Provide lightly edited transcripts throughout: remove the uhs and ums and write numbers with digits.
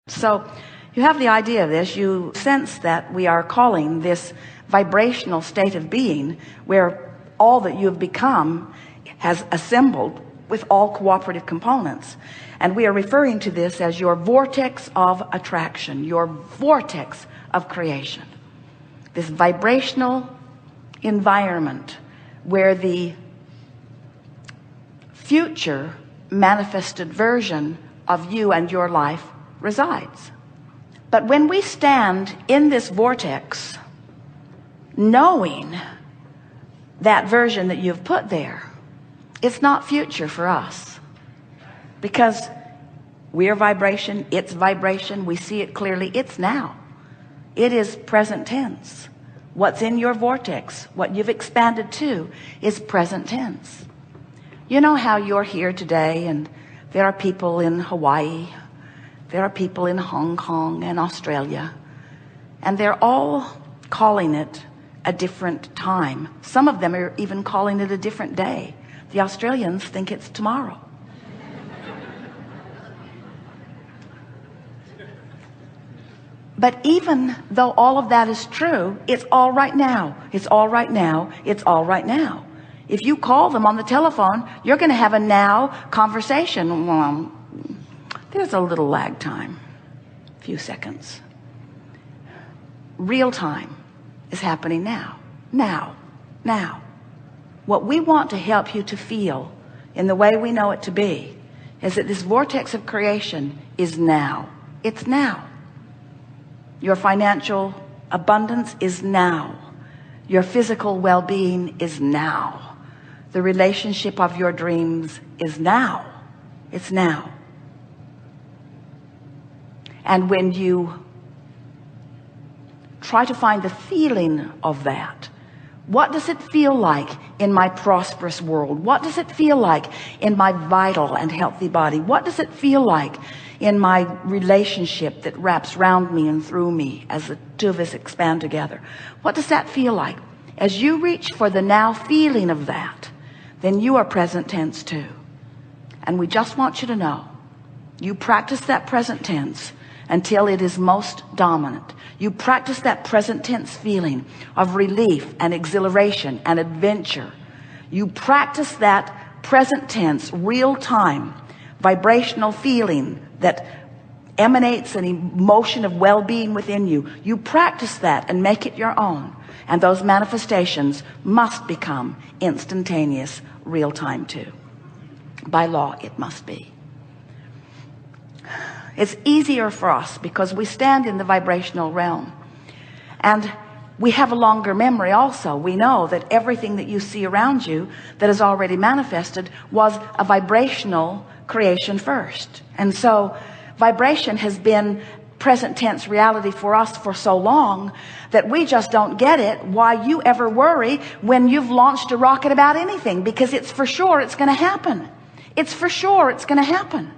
So you have the idea of this. You sense that we are calling this vibrational state of being where all that you have become has assembled with all cooperative components. And we are referring to this as your vortex of attraction, your vortex of creation. This vibrational environment where the future manifested version of you and your life resides. But when we stand in this vortex, knowing that version that you've put there, it's not future for us, because we are vibration, it's vibration, we see it clearly, it's now. It is present tense. What's in your vortex, what you've expanded to, is present tense. You know how you're here today, and there are people in Hawaii, there are people in Hong Kong and Australia, and they're all calling it a different time. Some of them are even calling it a different day. The Australians think it's tomorrow. But even though all of that is true, it's all right now. It's all right now. It's all right now. If you call them on the telephone, you're going to have a now conversation. Well, there's a little lag time, a few seconds. Real time is happening now. Now. What we want to help you to feel in the way we know it to be is that this vortex of creation is now. It's now. Your financial abundance is now. Your physical well-being is now. The relationship of your dreams is now. It's now. And when you try to find the feeling of that, what does it feel like in my prosperous world? What does it feel like in my vital and healthy body? What does it feel like in my relationship that wraps around me and through me as the two of us expand together? What does that feel like? As you reach for the now feeling of that, then you are present tense too. And we just want you to know, you practice that present tense until it is most dominant. You practice that present tense feeling of relief and exhilaration and adventure. You practice that present tense, real time, vibrational feeling that emanates an emotion of well-being within you. You practice that and make it your own. And those manifestations must become instantaneous, real time too. By law, it must be. It's easier for us because we stand in the vibrational realm, and we have a longer memory also. We know that everything that you see around you that is already manifested was a vibrational creation first. And so vibration has been present tense reality for us for so long that we just don't get it why you ever worry when you've launched a rocket about anything, because it's for sure it's going to happen. It's for sure it's going to happen.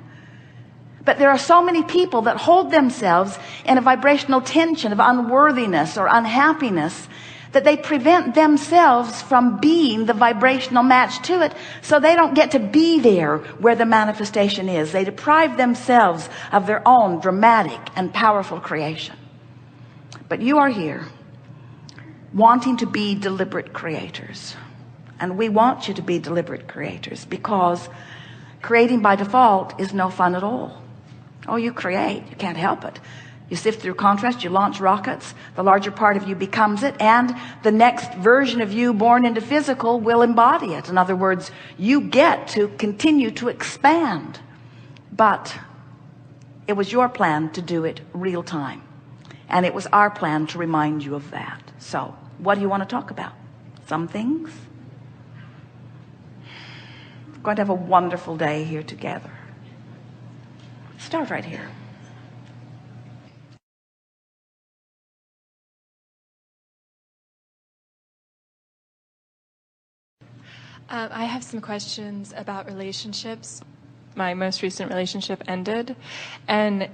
But there are so many people that hold themselves in a vibrational tension of unworthiness or unhappiness that they prevent themselves from being the vibrational match to it, so they don't get to be there where the manifestation is. They deprive themselves of their own dramatic and powerful creation. But you are here wanting to be deliberate creators, and we want you to be deliberate creators, because creating by default is no fun at all. Oh, you create, you can't help it. You sift through contrast, you launch rockets, the larger part of you becomes it, and the next version of you born into physical will embody it. In other words, you get to continue to expand. But it was your plan to do it real time, and it was our plan to remind you of that. So what do you want to talk about? Some things? We're going to have a wonderful day here together. Start right here. I have some questions about relationships. My most recent relationship ended, and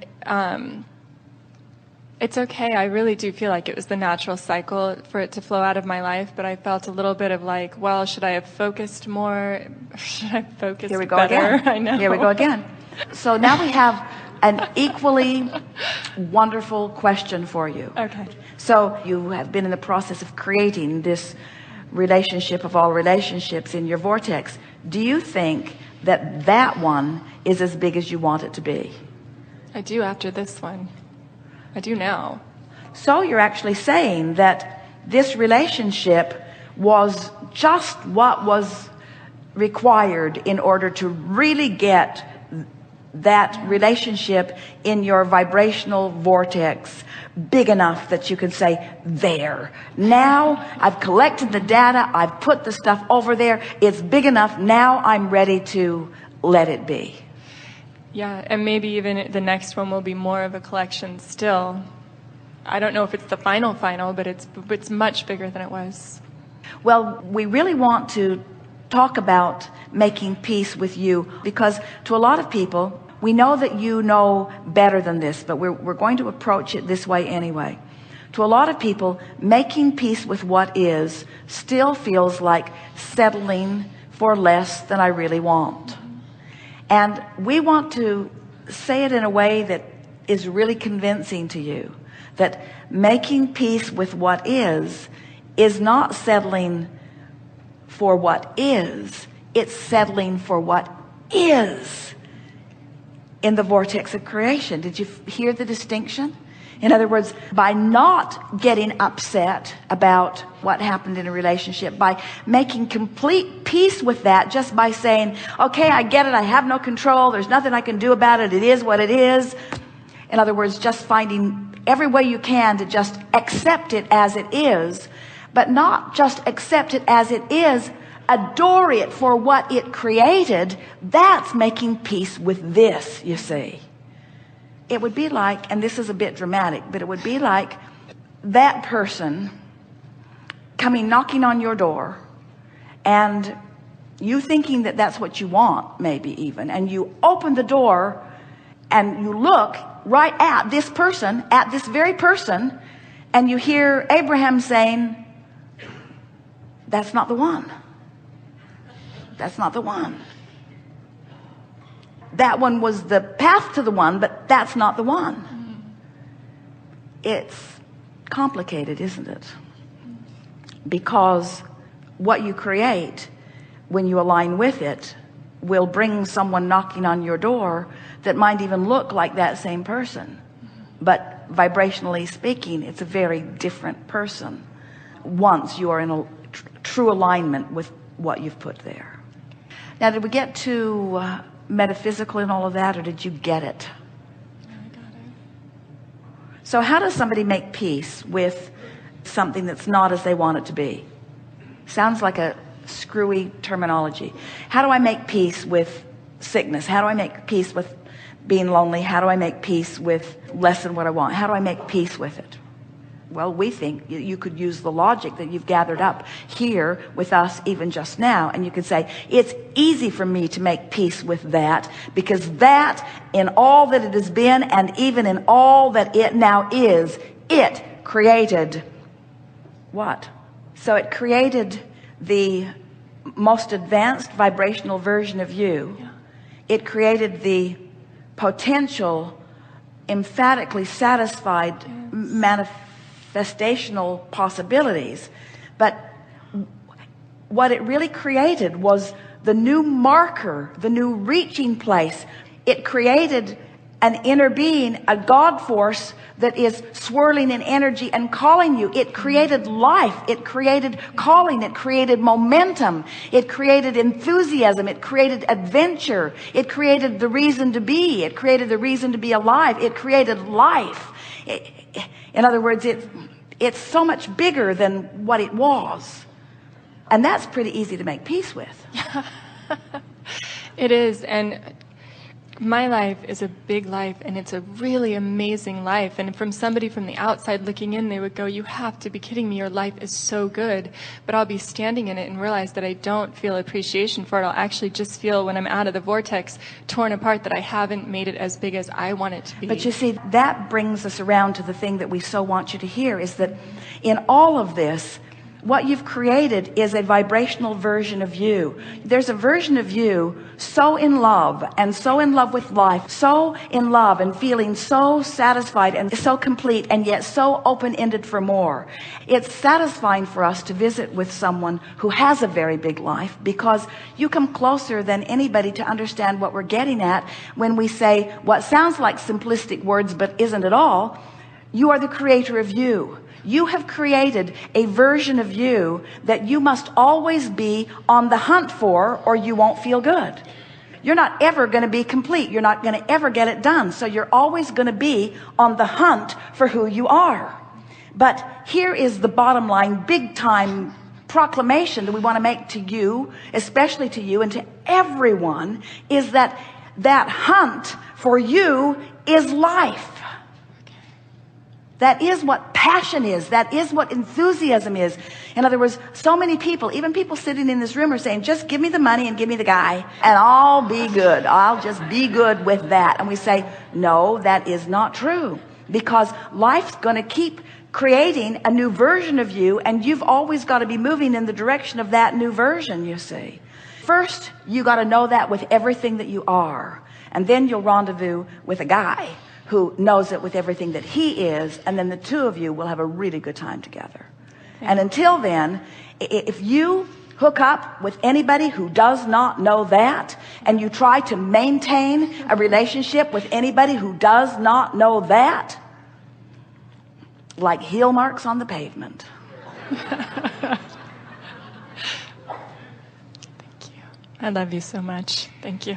it's okay. I really do feel like it was the natural cycle for it to flow out of my life, but I felt a little bit of like, well, should I have focused more? Should I have focused Here we go better? again. I know. Here we go again. So now we have an equally wonderful question for you. Okay. So you have been in the process of creating this relationship of all relationships in your vortex. Do you think that that one is as big as you want it to be? I do after this one. I do now. So you're actually saying that this relationship was just what was required in order to really get that relationship in your vibrational vortex big enough that you can say, there, now I've collected the data, I've put the stuff over there, it's big enough, now I'm ready to let it be. Yeah, and maybe even the next one will be more of a collection still. I don't know if it's the final, but it's much bigger than it was. Well, we really want to talk about making peace with you, because to a lot of people, we know that you know better than this, but we're going to approach it this way anyway. To a lot of people, making peace with what is still feels like settling for less than I really want. And we want to say it in a way that is really convincing to you, that making peace with what is not settling for what is, it's settling for what is in the vortex of creation. Did you hear the distinction? In other words, by not getting upset about what happened in a relationship, by making complete peace with that, just by saying, okay, I get it, I have no control, there's nothing I can do about it, it is what it is. In other words, just finding every way you can to just accept it as it is, but not just accept it as it is, adore it for what it created. That's making peace with this, you see. It would be like, and this is a bit dramatic, but it would be like that person coming knocking on your door and you thinking that that's what you want, maybe even, and you open the door and you look right at this person, at this very person, and you hear Abraham saying, that's not the one. That's not the one. That one was the path to the one, but that's not the one. It's complicated, isn't it? Because what you create, when you align with it, will bring someone knocking on your door that might even look like that same person. But vibrationally speaking, it's a very different person once you are in a true alignment with what you've put there. Now, did we get to metaphysical and all of that, or did you get it? I got it. So how does somebody make peace with something that's not as they want it to be? Sounds like a screwy terminology. How do I make peace with sickness? How do I make peace with being lonely? How do I make peace with less than what I want? How do I make peace with it? Well, we think you could use the logic that you've gathered up here with us even just now, and you could say, it's easy for me to make peace with that, because that, in all that it has been and even in all that it now is, it created what? So it created the most advanced vibrational version of you. Yeah. It created the potential, emphatically satisfied manifestational possibilities. But what it really created was the new marker, the new reaching place. It created an inner being, a God force that is swirling in energy and calling you. It created life. It created calling. It created momentum. It created enthusiasm. It created adventure. It created the reason to be. It created the reason to be alive. It created life. In other words, it's so much bigger than what it was. And that's pretty easy to make peace with. It is. And my life is a big life, and it's a really amazing life. And from somebody from the outside looking in, they would go, you have to be kidding me. Your life is so good. But I'll be standing in it and realize that I don't feel appreciation for it. I'll actually just feel, when I'm out of the vortex, torn apart, that I haven't made it as big as I want it to be. But you see, that brings us around to the thing that we so want you to hear, is that in all of this, What you've created is a vibrational version of you. There's a version of you so in love, and so in love with life, so in love and feeling so satisfied and so complete, and yet so open-ended for more. It's satisfying for us to visit with someone who has a very big life, because you come closer than anybody to understand what we're getting at when we say what sounds like simplistic words but isn't at all. You are the creator of you. You have created a version of you that you must always be on the hunt for, or you won't feel good. You're not ever going to be complete. You're not going to ever get it done. So you're always going to be on the hunt for who you are. But here is the bottom line, big time proclamation that we want to make to you, especially to you and to everyone, is that that hunt for you is life. That is what passion is. That is what enthusiasm is. In other words, so many people, even people sitting in this room, are saying, just give me the money and give me the guy and I'll be good. I'll just be good with that. And we say, no, that is not true, because life's going to keep creating a new version of you, and you've always got to be moving in the direction of that new version, you see. First, you got to know that with everything that you are, and then you'll rendezvous with a guy who knows it with everything that he is, and then the two of you will have a really good time together. And until then, if you hook up with anybody who does not know that, and you try to maintain a relationship with anybody who does not know that, like heel marks on the pavement. Thank you. I love you so much. Thank you.